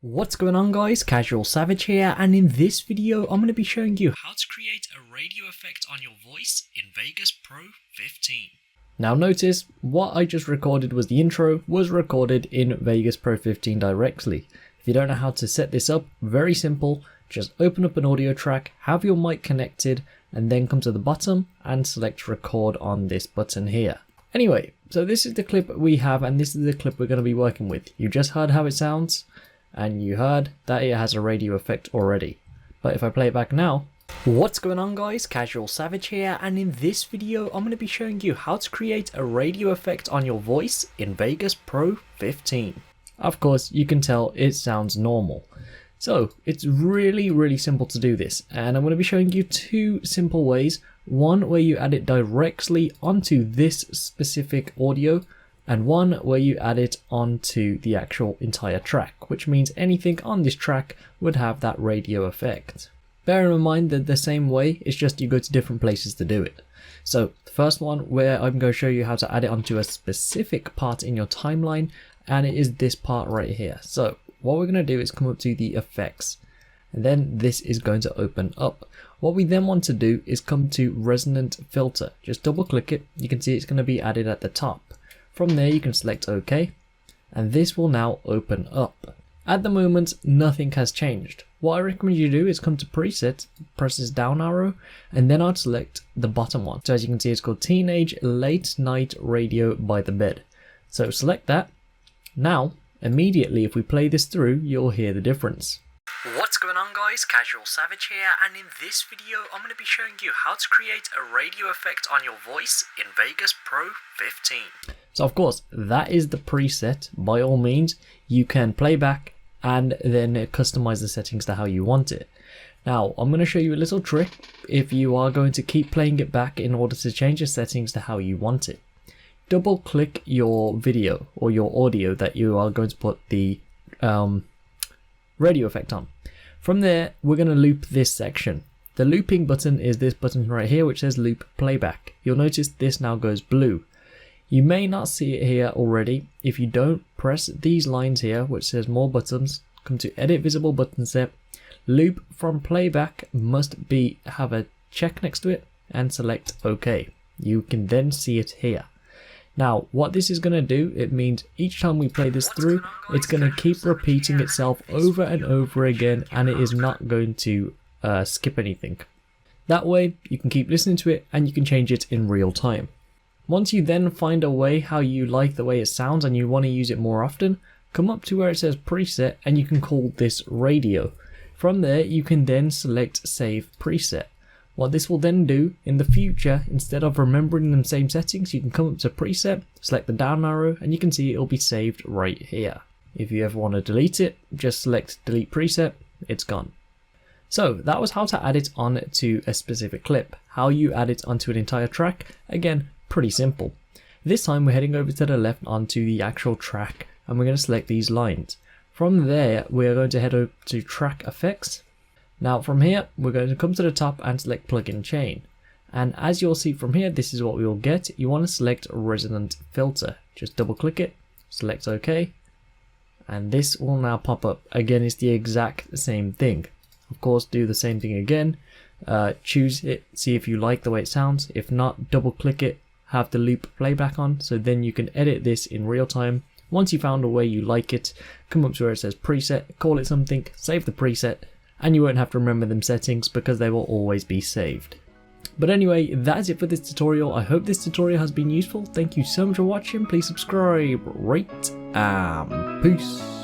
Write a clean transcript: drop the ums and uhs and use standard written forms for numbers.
What's going on guys, CasualSavage here, and in this video I'm going to be showing you how to create a radio effect on your voice in Vegas Pro 15. Now notice, what I just recorded was the intro, was recorded in Vegas Pro 15 directly. If you don't know how to set this up, very simple, just open up an audio track, have your mic connected, and then come to the bottom and select record on this button here. Anyway, so this is the clip we have and this is the clip we're going to be working with. You just heard how it sounds. And you heard that it has a radio effect already. But if I play it back now. What's going on guys, CasualSavage here, and in this video I'm going to be showing you how to create a radio effect on your voice in Vegas Pro 15. Of course you can tell it sounds normal. So it's really simple to do this, and I'm going to be showing you two simple ways. One where you add it directly onto this specific audio, and one where you add it onto the actual entire track, which means anything on this track would have that radio effect. Bear in mind that the same way, it's just you go to different places to do it. So the first one where I'm going to show you how to add it onto a specific part in your timeline, and it is this part right here. So what we're going to do is come up to the effects, and then this is going to open up. What we then want to do is come to resonant filter. Just double click it, you can see it's going to be added at the top. From there you can select OK, and this will now open up. At the moment nothing has changed. What I recommend you do is come to preset, press this down arrow, and then I'd select the bottom one. So as you can see it's called Teenage Late Night Radio by the Bed. So select that. Now immediately if we play this through you'll hear the difference. What's going on guys, CasualSavage here, and in this video I'm going to be showing you how to create a radio effect on your voice in Vegas Pro 15. So of course that is the preset. By all means you can play back and then customize the settings to how you want it. Now I'm going to show you a little trick if you are going to keep playing it back in order to change the settings to how you want it. Double click your video or your audio that you are going to put the radio effect on. From there we're going to loop this section. The looping button is this button right here which says loop playback. You'll notice this now goes blue. You may not see it here already. If you don't, press these lines here which says more buttons, come to edit visible button set, loop from playback must have a check next to it, and select OK. You can then see it here. Now what this is going to do, it means each time we play this through, it's going to keep repeating itself over and over again, and it is not going to skip anything. That way you can keep listening to it and you can change it in real time. Once you then find a way how you like the way it sounds and you want to use it more often, come up to where it says preset and you can call this radio. From there you can then select save preset. What this will then do in the future, instead of remembering them same settings, you can come up to preset, select the down arrow, and you can see it'll be saved right here. If you ever want to delete it, just select delete preset, it's gone. So that was how to add it onto a specific clip. How you add it onto an entire track, again, pretty simple. This time we're heading over to the left onto the actual track, and we're going to select these lines. From there we're going to head over to track effects. Now from here we're going to come to the top and select plugin chain, and as you'll see from here this is what we will get. You want to select resonant filter, just double click it, select OK, and this will now pop up. Again, it's the exact same thing. Of course do the same thing again, choose it, see if you like the way it sounds. If not, double click it, have the loop playback on, so then you can edit this in real time. Once you found a way you like it, come up to where it says preset, call it something, save the preset, and you won't have to remember them settings because they will always be saved. But anyway, that's it for this tutorial. I hope this tutorial has been useful. Thank you so much for watching. Please subscribe, rate, and peace.